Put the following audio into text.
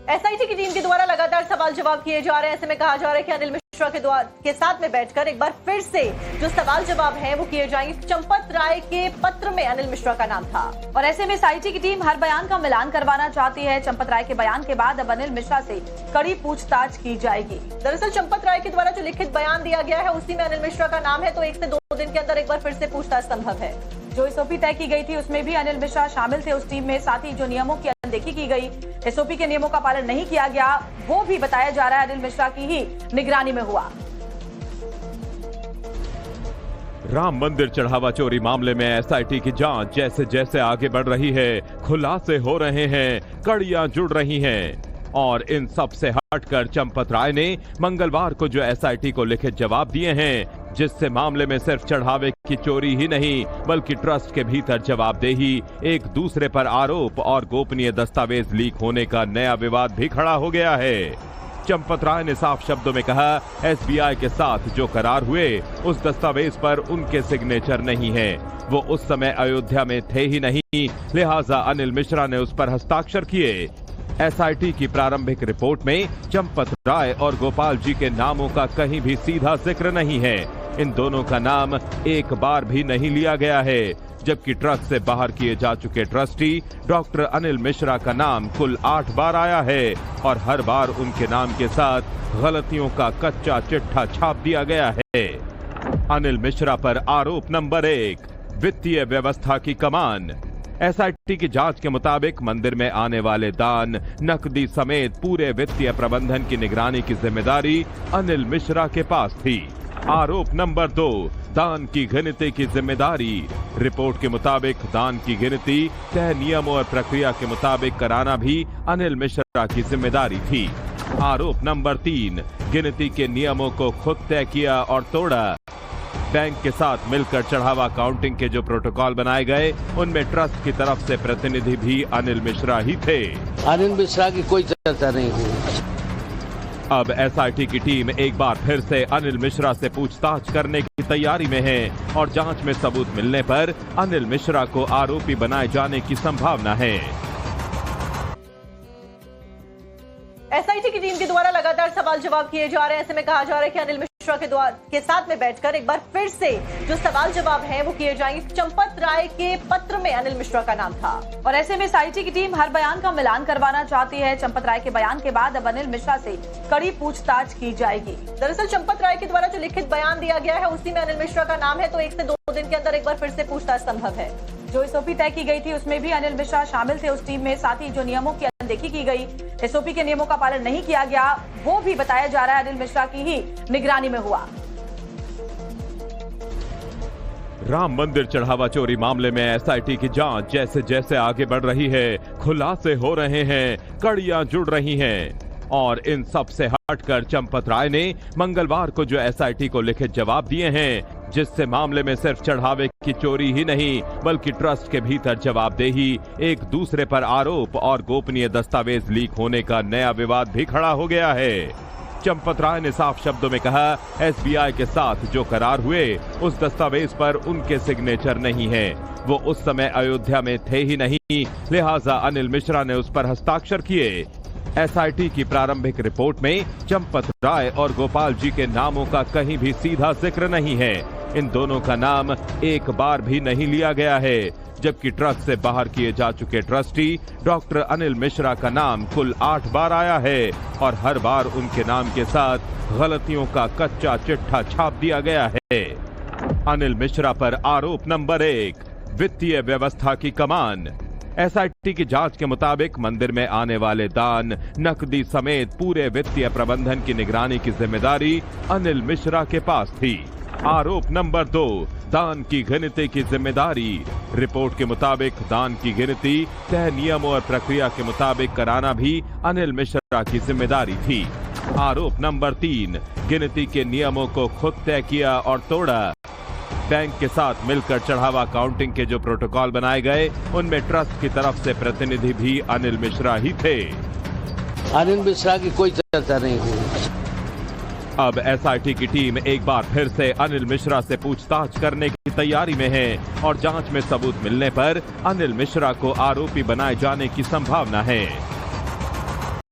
SIT की team के द्वारा लगातार सवाल जवाब किए जा रहे हैं। ऐसे में कहा जा रहा है कि अनिल मिश्रा के साथ में बैठकर एक बार फिर से जो सवाल जवाब हैं वो किए जाएंगे। चंपत राय के पत्र में अनिल मिश्रा का नाम था और ऐसे में एसआईटी की टीम हर बयान का मिलान करवाना चाहती है। चंपत राय के बयान के बाद अब अनिल मिश्रा से कड़ी पूछताछ की जाएगी। दरअसल चंपत राय के द्वारा जो लिखित बयान दिया गया है उसी में अनिल मिश्रा का नाम है, तो 1 से 2 दिन के अंदर एक बार फिर से पूछताछ संभव है। जो एसओपी तय की गई थी उसमें भी अनिल मिश्रा शामिल थे उस टीम में। साथ ही जो नियमों की अनदेखी की गई, एसओपी के नियमों का पालन नहीं किया गया, वो भी बताया जा रहा है अनिल मिश्रा की ही निगरानी में हुआ। राम मंदिर चढ़ावा चोरी मामले में एसआईटी की जांच जैसे जैसे आगे बढ़ रही है, खुलासे हो रहे हैं, कड़ियां जुड़ रही हैं और इन सब से हटकर चंपत राय ने मंगलवार को जो एसआईटी को लिखित जवाब दिए हैं, जिससे मामले में सिर्फ चढ़ावे की चोरी ही नहीं बल्कि ट्रस्ट के भीतर जवाबदेही, एक दूसरे पर आरोप और गोपनीय दस्तावेज लीक होने का नया विवाद भी खड़ा हो गया है। चंपत राय ने साफ शब्दों में कहा, एसबीआई के साथ जो करार हुए उस दस्तावेज पर उनके सिग्नेचर नहीं है। वो उस समय अयोध्या में थे ही नहीं, लिहाजा अनिल मिश्रा ने उस पर हस्ताक्षर किए। एसआईटी की प्रारंभिक रिपोर्ट में चंपत राय और गोपाल जी के नामों का कहीं भी सीधा जिक्र नहीं है। इन दोनों का नाम एक बार भी नहीं लिया गया है, जबकि ट्रस्ट से बाहर किए जा चुके ट्रस्टी डॉक्टर अनिल मिश्रा का नाम कुल 8 बार आया है और हर बार उनके नाम के साथ गलतियों का कच्चा चिट्ठा छाप दिया गया है। अनिल मिश्रा पर आरोप नंबर 1, वित्तीय व्यवस्था की कमान। एसआईटी की जांच के मुताबिक मंदिर में आने वाले दान, नकदी समेत पूरे वित्तीय प्रबंधन की निगरानी की जिम्मेदारी अनिल मिश्रा के पास थी। आरोप नंबर 2, दान की गिनती की जिम्मेदारी। रिपोर्ट के मुताबिक दान की गिनती तय नियमों और प्रक्रिया के मुताबिक कराना भी अनिल मिश्रा की जिम्मेदारी थी। आरोप नंबर 3, गिनती के नियमों को खुद तय किया और तोड़ा। बैंक के साथ मिलकर चढ़ावा काउंटिंग के जो प्रोटोकॉल बनाए गए उनमें ट्रस्ट की तरफ से प्रतिनिधि भी अनिल मिश्रा ही थे। अनिल मिश्रा की कोई चर्चा नहीं हुई। अब एसआईटी की टीम एक बार फिर से अनिल मिश्रा से पूछताछ करने की तैयारी में है और जांच में सबूत मिलने पर अनिल मिश्रा को आरोपी बनाए जाने की संभावना है। एसआईटी की टीम के द्वारा लगातार सवाल जवाब किए जा रहे हैं। ऐसे में कहा जा रहा है कि अनिल मिश्रा के साथ में बैठकर एक बार फिर से जो सवाल जवाब हैं वो किए जाएंगे। चंपत राय के पत्र में अनिल मिश्रा का नाम था और ऐसे में एसआईटी की टीम हर बयान का मिलान करवाना चाहती है। चंपत राय के बयान के बाद अब अनिल मिश्रा से कड़ी पूछताछ की जाएगी। दरअसल चंपत राय के द्वारा जो लिखित बयान दिया गया है उसी में अनिल मिश्रा का नाम है, तो 1 से 2 दिन के अंदर एक बार फिर से पूछताछ संभव है। जो एसओपी तय की गई थी उसमें भी अनिल मिश्रा शामिल थे उस टीम में। साथ ही जो नियमों की अनदेखी की गई, एसओपी के नियमों का पालन नहीं किया गया, वो भी बताया जा रहा है अनिल मिश्रा की ही निगरानी में हुआ। राम मंदिर चढ़ावा चोरी मामले में एसआईटी की जांच जैसे जैसे आगे बढ़ रही है, खुलासे हो रहे हैं, कड़ियां जुड़ रही हैं और इन सब से हटकर चंपत राय ने मंगलवार को जो एसआईटी को लिखित जवाब दिए हैं, जिससे मामले में सिर्फ चढ़ावे की चोरी ही नहीं बल्कि ट्रस्ट के भीतर जवाबदेही, एक दूसरे पर आरोप और गोपनीय दस्तावेज लीक होने का नया विवाद भी खड़ा हो गया है। चंपत राय ने साफ शब्दों में कहा, एसबीआई के साथ जो करार हुए उस दस्तावेज पर उनके सिग्नेचर नहीं है। वो उस समय अयोध्या में थे ही नहीं, लिहाजा अनिल मिश्रा ने उस पर हस्ताक्षर किए। एसआईटी की प्रारंभिक रिपोर्ट में चंपत राय और गोपाल जी के नामों का कहीं भी सीधा जिक्र नहीं है। इन दोनों का नाम एक बार भी नहीं लिया गया है, जबकि ट्रस्ट से बाहर किए जा चुके ट्रस्टी डॉक्टर अनिल मिश्रा का नाम कुल 8 बार आया है और हर बार उनके नाम के साथ गलतियों का कच्चा चिट्ठा छाप दिया गया है। अनिल मिश्रा पर आरोप नंबर 1, वित्तीय व्यवस्था की कमान। एसआईटी की जांच के मुताबिक मंदिर में आने वाले दान, नकदी समेत पूरे वित्तीय प्रबंधन की निगरानी की जिम्मेदारी अनिल मिश्रा के पास थी। आरोप नंबर 2, दान की गिनती की जिम्मेदारी। रिपोर्ट के मुताबिक दान की गिनती तय नियमों और प्रक्रिया के मुताबिक कराना भी अनिल मिश्रा की जिम्मेदारी थी। आरोप नंबर 3, गिनती के नियमों को खुद तय किया और तोड़ा। बैंक के साथ मिलकर चढ़ावा काउंटिंग के जो प्रोटोकॉल बनाए गए उनमें ट्रस्ट की तरफ से प्रतिनिधि भी अनिल मिश्रा ही थे। अनिल मिश्रा की कोई चर्चा नहीं हुई। अब एसआईटी की टीम एक बार फिर से अनिल मिश्रा से पूछताछ करने की तैयारी में है और जांच में सबूत मिलने पर अनिल मिश्रा को आरोपी बनाए जाने की संभावना है।